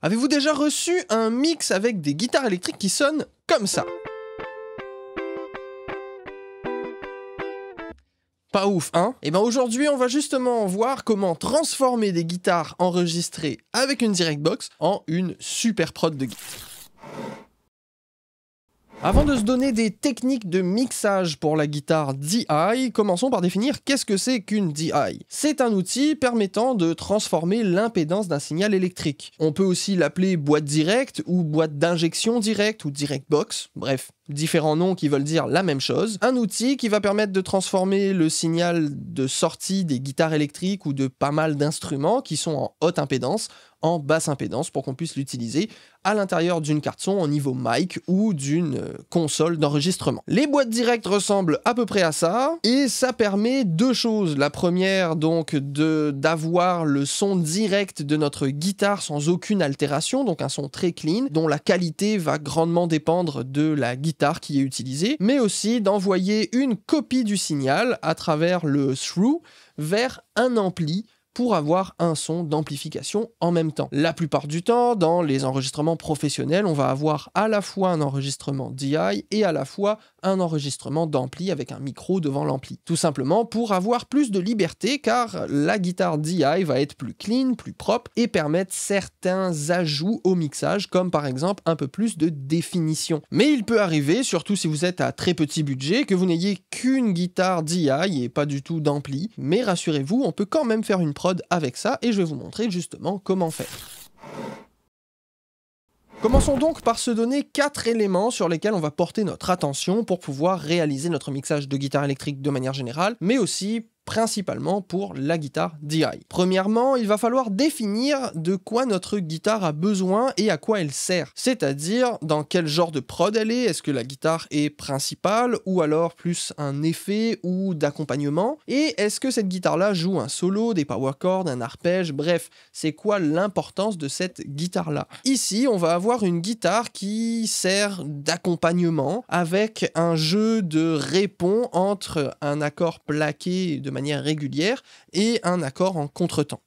Avez-vous déjà reçu un mix avec des guitares électriques qui sonnent comme ça? Pas ouf, hein? Et ben aujourd'hui, on va justement voir comment transformer des guitares enregistrées avec une Directbox en une super prod de guitare. Avant de se donner des techniques de mixage pour la guitare DI, commençons par définir qu'est-ce que c'est qu'une DI. C'est un outil permettant de transformer l'impédance d'un signal électrique. On peut aussi l'appeler boîte directe ou boîte d'injection directe ou Directbox, bref, différents noms qui veulent dire la même chose. Un outil qui va permettre de transformer le signal de sortie des guitares électriques ou de pas mal d'instruments qui sont en haute impédance en basse impédance pour qu'on puisse l'utiliser à l'intérieur d'une carte son au niveau mic ou d'une console d'enregistrement. Les boîtes directes ressemblent à peu près à ça et ça permet deux choses. La première donc d'avoir le son direct de notre guitare sans aucune altération, donc un son très clean dont la qualité va grandement dépendre de la guitare qui est utilisée, mais aussi d'envoyer une copie du signal à travers le through vers un ampli pour avoir un son d'amplification en même temps. La plupart du temps, dans les enregistrements professionnels, on va avoir à la fois un enregistrement DI et à la fois un enregistrement d'ampli avec un micro devant l'ampli. Tout simplement pour avoir plus de liberté car la guitare DI va être plus clean, plus propre et permettre certains ajouts au mixage comme par exemple un peu plus de définition. Mais il peut arriver, surtout si vous êtes à très petit budget, que vous n'ayez qu'une guitare DI et pas du tout d'ampli. Mais rassurez-vous, on peut quand même faire une prod avec ça et je vais vous montrer justement comment faire. Commençons donc par se donner 4 éléments sur lesquels on va porter notre attention pour pouvoir réaliser notre mixage de guitare électrique de manière générale, mais aussi principalement pour la guitare DI. Premièrement, il va falloir définir de quoi notre guitare a besoin et à quoi elle sert. C'est-à-dire dans quel genre de prod elle est, est-ce que la guitare est principale ou alors plus un effet ou d'accompagnement, et est-ce que cette guitare-là joue un solo, des power chords, un arpège, bref, c'est quoi l'importance de cette guitare-là. Ici, on va avoir une guitare qui sert d'accompagnement avec un jeu de répond entre un accord plaqué de manière régulière et un accord en contretemps.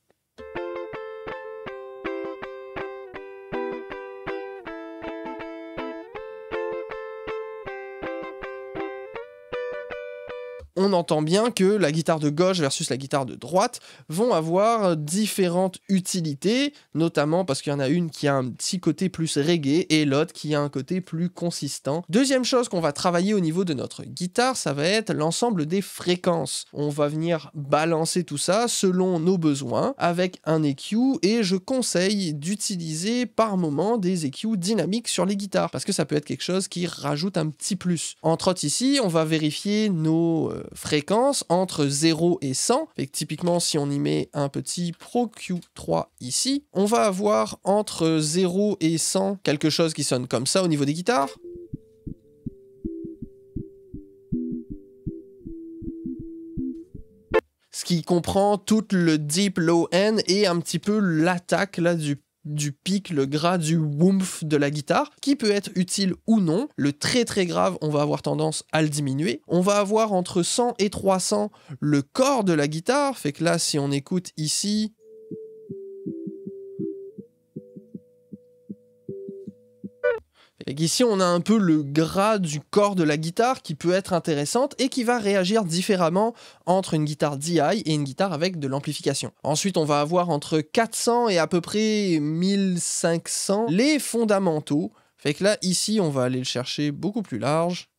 On entend bien que la guitare de gauche versus la guitare de droite vont avoir différentes utilités, notamment parce qu'il y en a une qui a un petit côté plus reggae et l'autre qui a un côté plus consistant. Deuxième chose qu'on va travailler au niveau de notre guitare, ça va être l'ensemble des fréquences. On va venir balancer tout ça selon nos besoins avec un EQ et je conseille d'utiliser par moment des EQ dynamiques sur les guitares parce que ça peut être quelque chose qui rajoute un petit plus. Entre autres ici, on va vérifier nos fréquences entre 0 et 100. Et typiquement, si on y met un petit Pro Q3 ici, on va avoir entre 0 et 100 quelque chose qui sonne comme ça au niveau des guitares. Ce qui comprend tout le deep low end et un petit peu l'attaque là du pic, le gras, du woomph de la guitare, qui peut être utile ou non. Le très très grave, on va avoir tendance à le diminuer. On va avoir entre 100 et 300 le corps de la guitare, fait que là, si on écoute ici... Ici, on a un peu le gras du corps de la guitare qui peut être intéressante et qui va réagir différemment entre une guitare DI et une guitare avec de l'amplification. Ensuite, on va avoir entre 400 et à peu près 1500 les fondamentaux. Fait que là, ici, on va aller le chercher beaucoup plus large.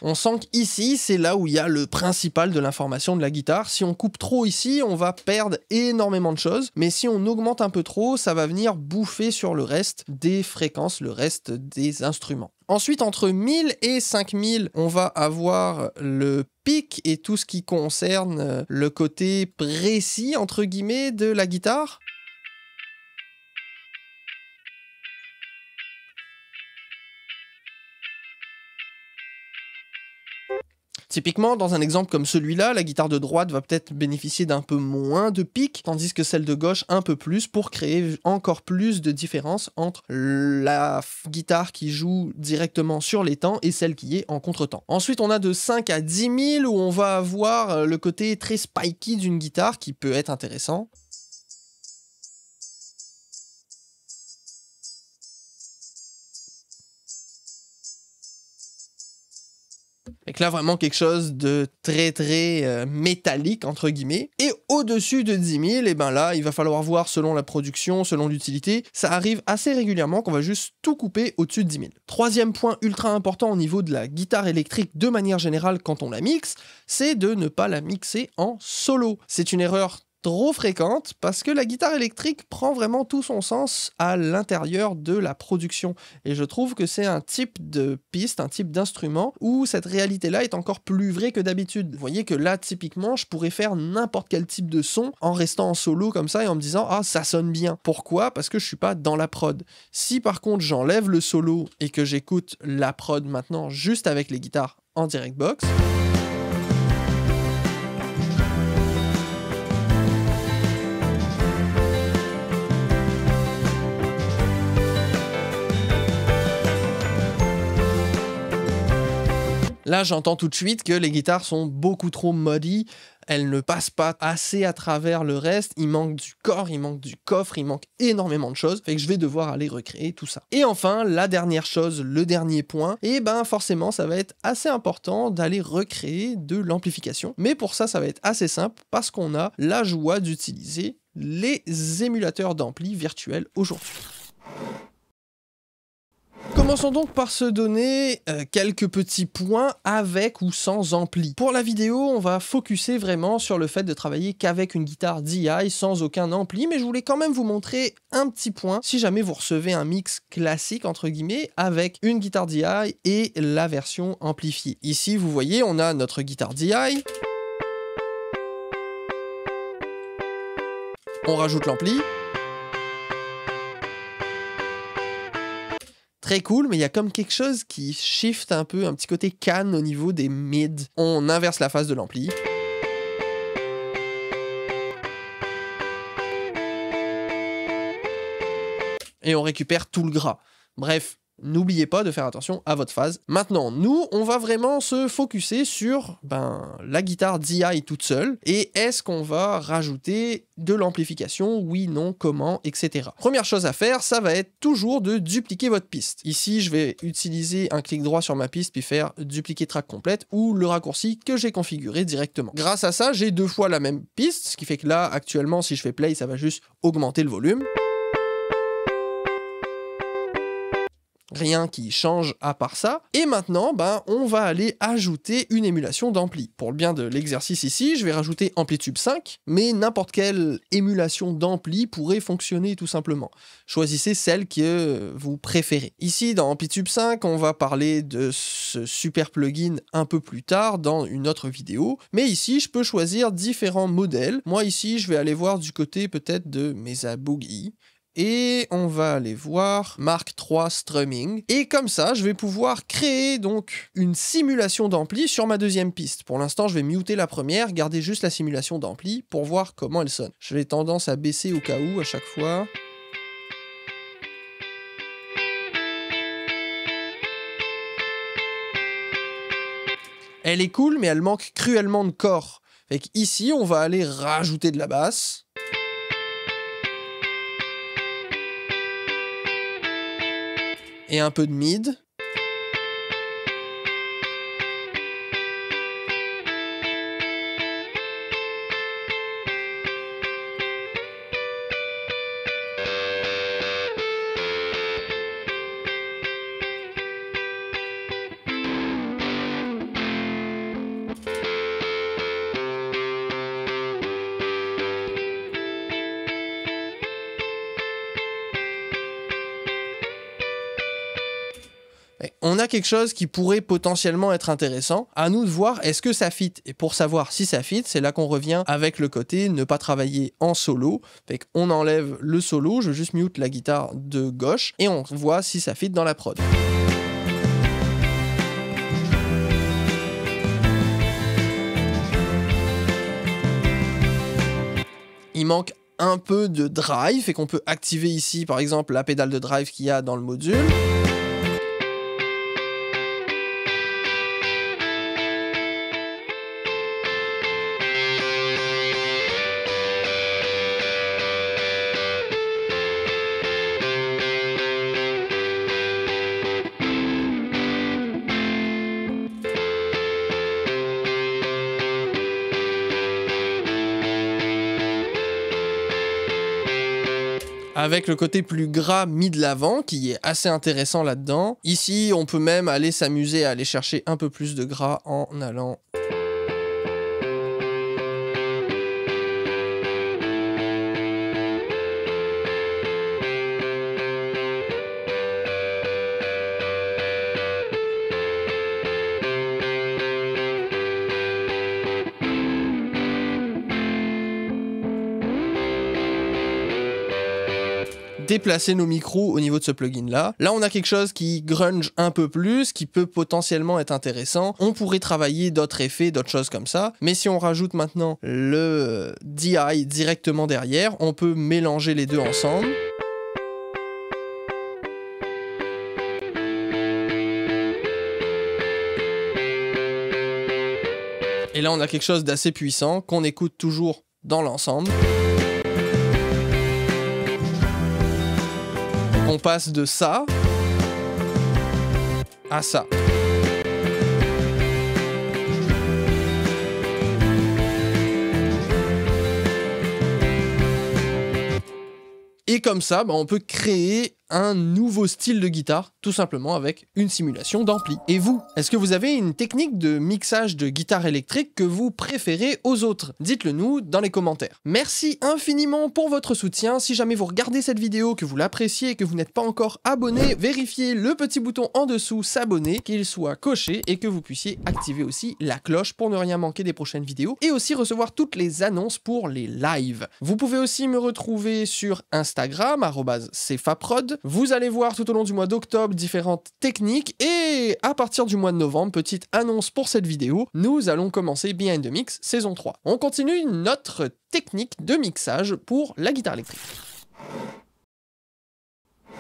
On sent qu'ici, c'est là où il y a le principal de l'information de la guitare. Si on coupe trop ici, on va perdre énormément de choses. Mais si on augmente un peu trop, ça va venir bouffer sur le reste des fréquences, le reste des instruments. Ensuite, entre 1000 et 5000, on va avoir le pic et tout ce qui concerne le côté précis, entre guillemets, de la guitare. Typiquement, dans un exemple comme celui-là, la guitare de droite va peut-être bénéficier d'un peu moins de pics, tandis que celle de gauche un peu plus, pour créer encore plus de différence entre la guitare qui joue directement sur les temps et celle qui est en contretemps. Ensuite, on a de 5 à 10 000 où on va avoir le côté très spiky d'une guitare qui peut être intéressant. Donc là, vraiment quelque chose de très métallique, entre guillemets. Et au-dessus de 10 000, et ben là, il va falloir voir selon la production, selon l'utilité. Ça arrive assez régulièrement qu'on va juste tout couper au-dessus de 10 000. Troisième point ultra important au niveau de la guitare électrique de manière générale quand on la mixe, c'est de ne pas la mixer en solo. C'est une erreur trop fréquente parce que la guitare électrique prend vraiment tout son sens à l'intérieur de la production et je trouve que c'est un type de piste, un type d'instrument où cette réalité-là est encore plus vraie que d'habitude. Vous voyez que là typiquement je pourrais faire n'importe quel type de son en restant en solo comme ça et en me disant ah ça sonne bien. Pourquoi? Parce que je suis pas dans la prod. Si par contre j'enlève le solo et que j'écoute la prod maintenant juste avec les guitares en direct box, là, j'entends tout de suite que les guitares sont beaucoup trop muddy, elles ne passent pas assez à travers le reste, il manque du corps, il manque du coffre, il manque énormément de choses, fait que je vais devoir aller recréer tout ça. Et enfin, la dernière chose, le dernier point, et ben forcément, ça va être assez important d'aller recréer de l'amplification. Mais pour ça, ça va être assez simple parce qu'on a la joie d'utiliser les émulateurs d'ampli virtuels aujourd'hui. Commençons donc par se donner quelques petits points avec ou sans ampli. Pour la vidéo, on va focuser vraiment sur le fait de travailler qu'avec une guitare DI sans aucun ampli, mais je voulais quand même vous montrer un petit point si jamais vous recevez un mix classique entre guillemets avec une guitare DI et la version amplifiée. Ici, vous voyez, on a notre guitare DI. On rajoute l'ampli. Très cool, mais il y a comme quelque chose qui shift un peu, un petit côté canne au niveau des mids. On inverse la phase de l'ampli. Et on récupère tout le gras. Bref, n'oubliez pas de faire attention à votre phase. Maintenant, nous, on va vraiment se focuser sur la guitare DI toute seule. Et est-ce qu'on va rajouter de l'amplification? Oui, non, comment, etc. Première chose à faire, ça va être toujours de dupliquer votre piste. Ici, je vais utiliser un clic droit sur ma piste puis faire dupliquer track complète ou le raccourci que j'ai configuré directement. Grâce à ça, j'ai 2 fois la même piste, ce qui fait que là, actuellement, si je fais play, ça va juste augmenter le volume. Rien qui change à part ça. Et maintenant, on va aller ajouter une émulation d'ampli. Pour le bien de l'exercice ici, je vais rajouter Amplitube 5, mais n'importe quelle émulation d'ampli pourrait fonctionner tout simplement. Choisissez celle que vous préférez. Ici, dans Amplitube 5, on va parler de ce super plugin un peu plus tard dans une autre vidéo. Mais ici, je peux choisir différents modèles. Moi, ici, je vais aller voir du côté peut-être de Mesa Boogie. Et on va aller voir Mark III Strumming. Et comme ça, je vais pouvoir créer donc une simulation d'ampli sur ma deuxième piste. Pour l'instant, je vais muter la première, garder juste la simulation d'ampli pour voir comment elle sonne. J'ai tendance à baisser au cas où à chaque fois. Elle est cool, mais elle manque cruellement de corps. Fait qu'ici, on va aller rajouter de la basse. Et un peu de mid. On a quelque chose qui pourrait potentiellement être intéressant. À nous de voir est-ce que ça fit. Et pour savoir si ça fit, c'est là qu'on revient avec le côté ne pas travailler en solo. Fait qu'on enlève le solo, je juste mute la guitare de gauche et on voit si ça fit dans la prod. il manque un peu de drive et qu'on peut activer ici par exemple la pédale de drive qu'il y a dans le module. Avec le côté plus gras mis de l'avant, qui est assez intéressant là-dedans. Ici, on peut même aller s'amuser à aller chercher un peu plus de gras en allant... déplacer nos micros au niveau de ce plugin là. Là on a quelque chose qui grunge un peu plus, qui peut potentiellement être intéressant. On pourrait travailler d'autres effets, d'autres choses comme ça, mais si on rajoute maintenant le DI directement derrière, on peut mélanger les deux ensemble. Et là on a quelque chose d'assez puissant qu'on écoute toujours dans l'ensemble. On passe de ça à ça. Et comme ça, on peut créer un nouveau style de guitare, tout simplement avec une simulation d'ampli. Et vous, est-ce que vous avez une technique de mixage de guitare électrique que vous préférez aux autres? Dites-le nous dans les commentaires. Merci infiniment pour votre soutien. Si jamais vous regardez cette vidéo, que vous l'appréciez et que vous n'êtes pas encore abonné, vérifiez le petit bouton en dessous, s'abonner, qu'il soit coché et que vous puissiez activer aussi la cloche pour ne rien manquer des prochaines vidéos et aussi recevoir toutes les annonces pour les lives. Vous pouvez aussi me retrouver sur Instagram, @cfaprod. Vous allez voir tout au long du mois d'octobre différentes techniques et à partir du mois de novembre, petite annonce pour cette vidéo, nous allons commencer Behind the Mix saison 3. On continue notre technique de mixage pour la guitare électrique.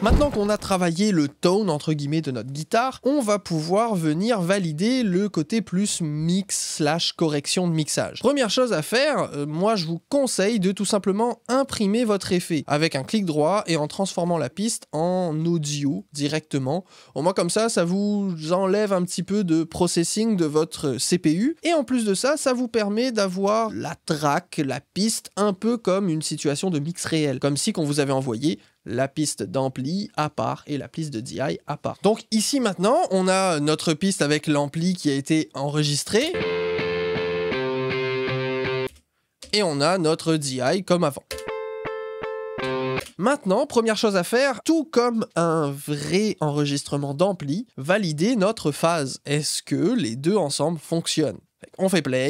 Maintenant qu'on a travaillé le tone entre guillemets de notre guitare, on va pouvoir venir valider le côté plus mix / correction de mixage. Première chose à faire, moi je vous conseille de tout simplement imprimer votre effet avec un clic droit et en transformant la piste en audio directement. Au moins comme ça, ça vous enlève un petit peu de processing de votre CPU et en plus de ça, ça vous permet d'avoir la track, la piste un peu comme une situation de mix réel, comme si qu'on vous avait envoyé la piste d'ampli à part et la piste de DI à part. Donc ici maintenant, on a notre piste avec l'ampli qui a été enregistré et on a notre DI comme avant. Maintenant, première chose à faire, tout comme un vrai enregistrement d'ampli, valider notre phase. Est-ce que les deux ensemble fonctionnent? On fait play.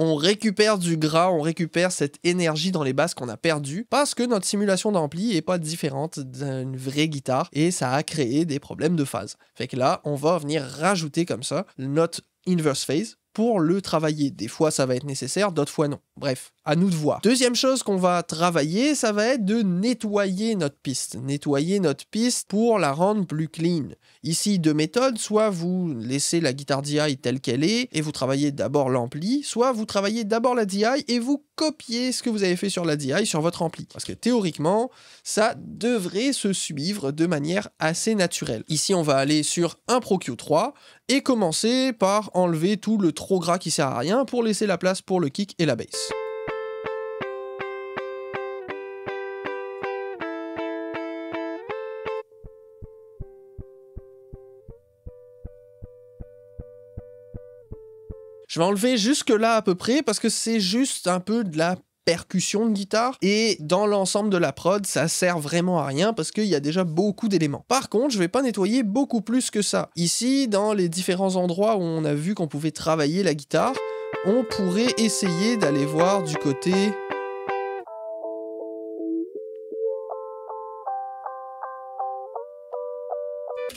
On récupère du gras, on récupère cette énergie dans les basses qu'on a perdue parce que notre simulation d'ampli est pas différente d'une vraie guitare et ça a créé des problèmes de phase. Fait que là, on va venir rajouter comme ça notre inverse phase pour le travailler. Des fois, ça va être nécessaire, d'autres fois non. Bref, à nous de voir. Deuxième chose qu'on va travailler, ça va être de nettoyer notre piste. Nettoyer notre piste pour la rendre plus clean. Ici, deux méthodes. Soit vous laissez la guitare DI telle qu'elle est et vous travaillez d'abord l'ampli, soit vous travaillez d'abord la DI et vous copiez ce que vous avez fait sur la DI sur votre ampli. Parce que théoriquement, ça devrait se suivre de manière assez naturelle. Ici, on va aller sur un Pro Q3 et commencer par enlever tout le trop gras qui sert à rien pour laisser la place pour le kick et la bass. Je vais enlever jusque là à peu près parce que c'est juste un peu de la percussion de guitare et dans l'ensemble de la prod ça sert vraiment à rien parce qu'il y a déjà beaucoup d'éléments. Par contre je vais pas nettoyer beaucoup plus que ça. Ici dans les différents endroits où on a vu qu'on pouvait travailler la guitare, on pourrait essayer d'aller voir du côté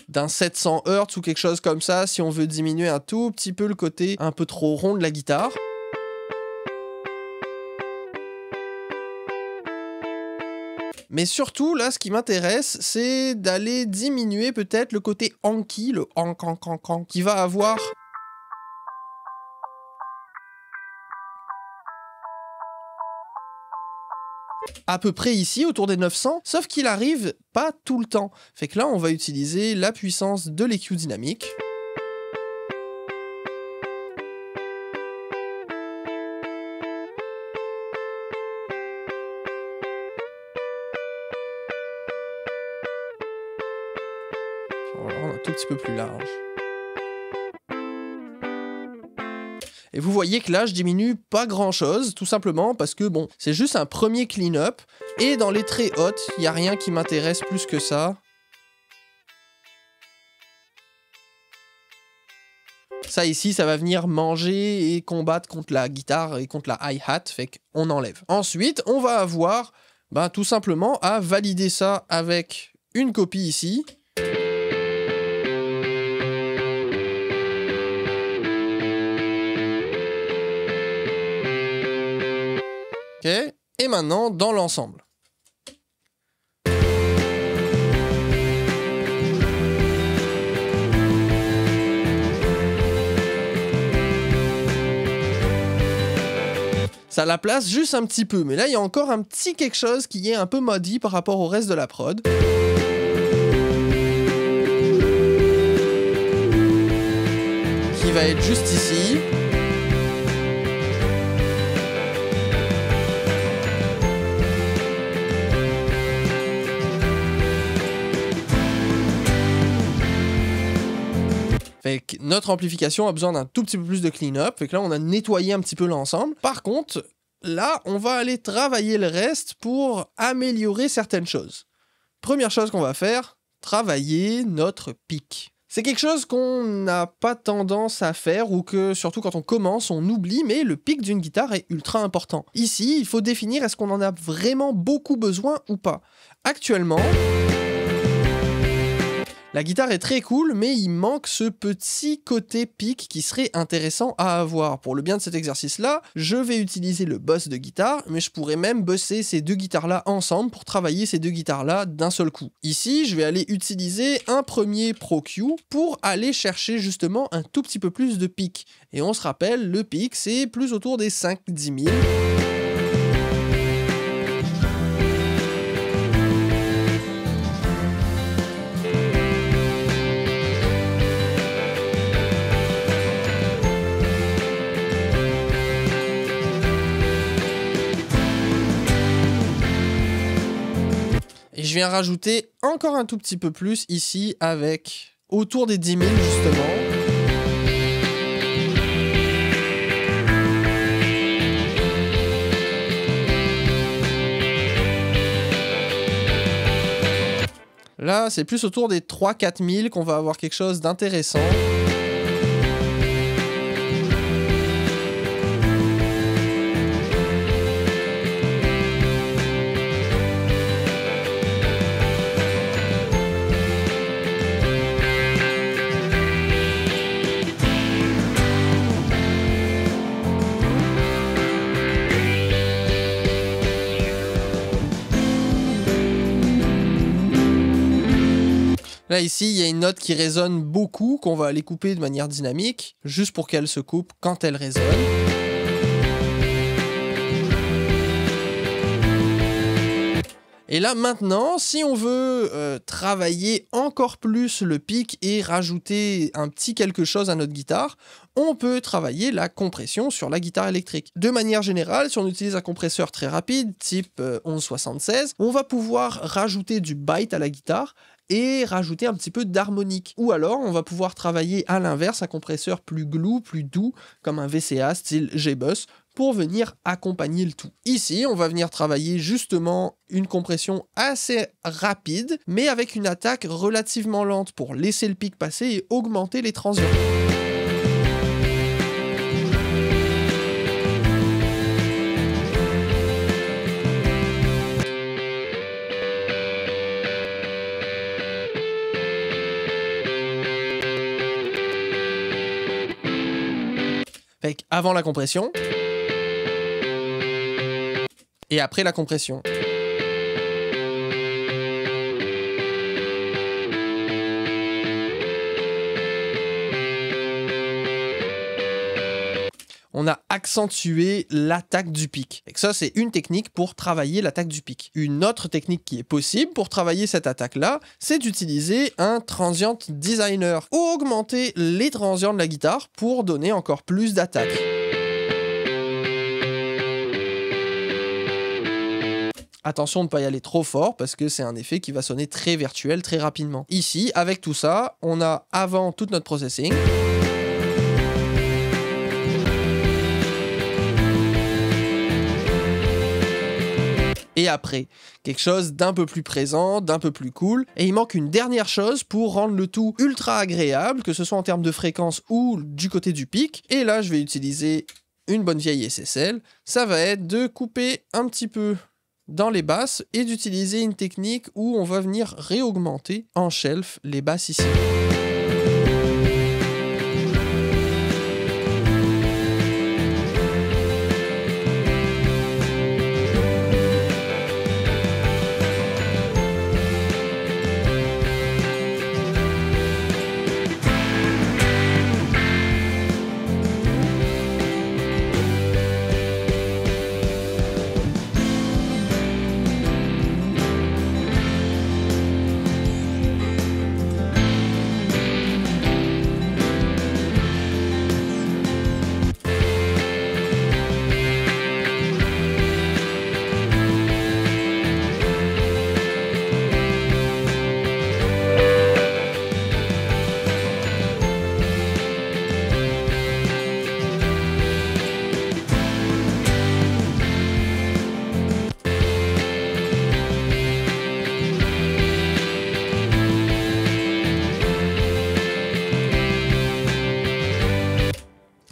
d'un 700 Hz ou quelque chose comme ça, si on veut diminuer un tout petit peu le côté un peu trop rond de la guitare. Mais surtout, là, ce qui m'intéresse, c'est d'aller diminuer peut-être le côté hanky, le hank, qui va avoir... à peu près ici, autour des 900, sauf qu'il arrive pas tout le temps. Fait que là, on va utiliser la puissance de l'EQ dynamique. On va le rendre un tout petit peu plus large. Et vous voyez que là, je diminue pas grand-chose, tout simplement parce que, bon, c'est juste un premier clean-up. Et dans les très hautes, il n'y a rien qui m'intéresse plus que ça. Ça ici, ça va venir manger et combattre contre la guitare et contre la hi-hat, fait qu'on enlève. Ensuite, on va avoir, tout simplement, à valider ça avec une copie ici. Ok, et maintenant dans l'ensemble. Ça la place juste un petit peu, mais là il y a encore un petit quelque chose qui est un peu maudit par rapport au reste de la prod. Qui va être juste ici. Fait que notre amplification a besoin d'un tout petit peu plus de clean-up. Fait que là, on a nettoyé un petit peu l'ensemble. Par contre, là, on va aller travailler le reste pour améliorer certaines choses. Première chose qu'on va faire, travailler notre pic. C'est quelque chose qu'on n'a pas tendance à faire ou que, surtout quand on commence, on oublie, mais le pic d'une guitare est ultra important. Ici, il faut définir est-ce qu'on en a vraiment beaucoup besoin ou pas. Actuellement... la guitare est très cool, mais il manque ce petit côté pic qui serait intéressant à avoir. Pour le bien de cet exercice-là, je vais utiliser le boss de guitare, mais je pourrais même bosser ces deux guitares-là ensemble pour travailler ces deux guitares-là d'un seul coup. Ici, je vais aller utiliser un premier Pro Q pour aller chercher justement un tout petit peu plus de pic. Et on se rappelle, le pic, c'est plus autour des 5-10 000. Et je viens rajouter encore un tout petit peu plus ici avec autour des 10 000 justement. Là, c'est plus autour des 3-4 000 qu'on va avoir quelque chose d'intéressant. Là, ici, il y a une note qui résonne beaucoup, qu'on va aller couper de manière dynamique, juste pour qu'elle se coupe quand elle résonne. Et là, maintenant, si on veut travailler encore plus le pic et rajouter un petit quelque chose à notre guitare, on peut travailler la compression sur la guitare électrique. De manière générale, si on utilise un compresseur très rapide, type 1176, on va pouvoir rajouter du bite à la guitare et rajouter un petit peu d'harmonique. Ou alors, on va pouvoir travailler à l'inverse un compresseur plus glue, plus doux, comme un VCA style G-Bus, pour venir accompagner le tout. Ici, on va venir travailler justement une compression assez rapide, mais avec une attaque relativement lente pour laisser le pic passer et augmenter les transients. Fait avant la compression et après la compression. On a accentué l'attaque du pic. Et ça, c'est une technique pour travailler l'attaque du pic. Une autre technique qui est possible pour travailler cette attaque-là, c'est d'utiliser un transient designer ou augmenter les transients de la guitare pour donner encore plus d'attaque. Attention de ne pas y aller trop fort parce que c'est un effet qui va sonner très virtuel très rapidement. Ici, avec tout ça, on a avant tout notre processing. Et après, quelque chose d'un peu plus présent, d'un peu plus cool. Et il manque une dernière chose pour rendre le tout ultra agréable, que ce soit en termes de fréquence ou du côté du pic. Et là, je vais utiliser une bonne vieille SSL. Ça va être de couper un petit peu dans les basses et d'utiliser une technique où on va venir réaugmenter en shelf les basses ici.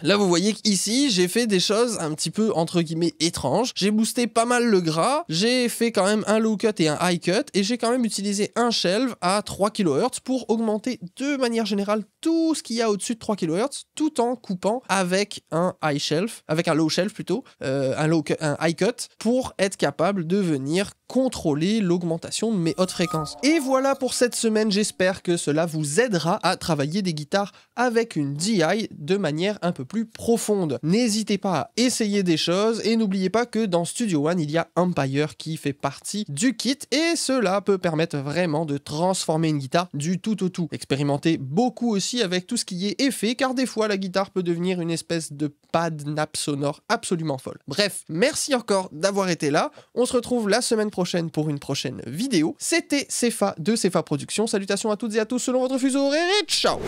Là, vous voyez qu'ici, j'ai fait des choses un petit peu, entre guillemets, étranges. J'ai boosté pas mal le gras, j'ai fait quand même un low cut et un high cut, et j'ai quand même utilisé un shelf à 3 kHz pour augmenter de manière générale tout ce qu'il y a au-dessus de 3 kHz, tout en coupant avec un high shelf, avec un low shelf plutôt, un high cut, pour être capable de venir contrôler l'augmentation de mes hautes fréquences. Et voilà pour cette semaine, j'espère que cela vous aidera à travailler des guitares avec une DI de manière un peu plus profonde. N'hésitez pas à essayer des choses et n'oubliez pas que dans Studio One, il y a Empire qui fait partie du kit et cela peut permettre vraiment de transformer une guitare du tout au tout. Expérimentez beaucoup aussi avec tout ce qui est effet car des fois la guitare peut devenir une espèce de pad nappe sonore absolument folle. Bref, merci encore d'avoir été là. On se retrouve la semaine prochaine pour une prochaine vidéo. C'était Cefa de Cefa Productions. Salutations à toutes et à tous selon votre fuseau horaire et ciao!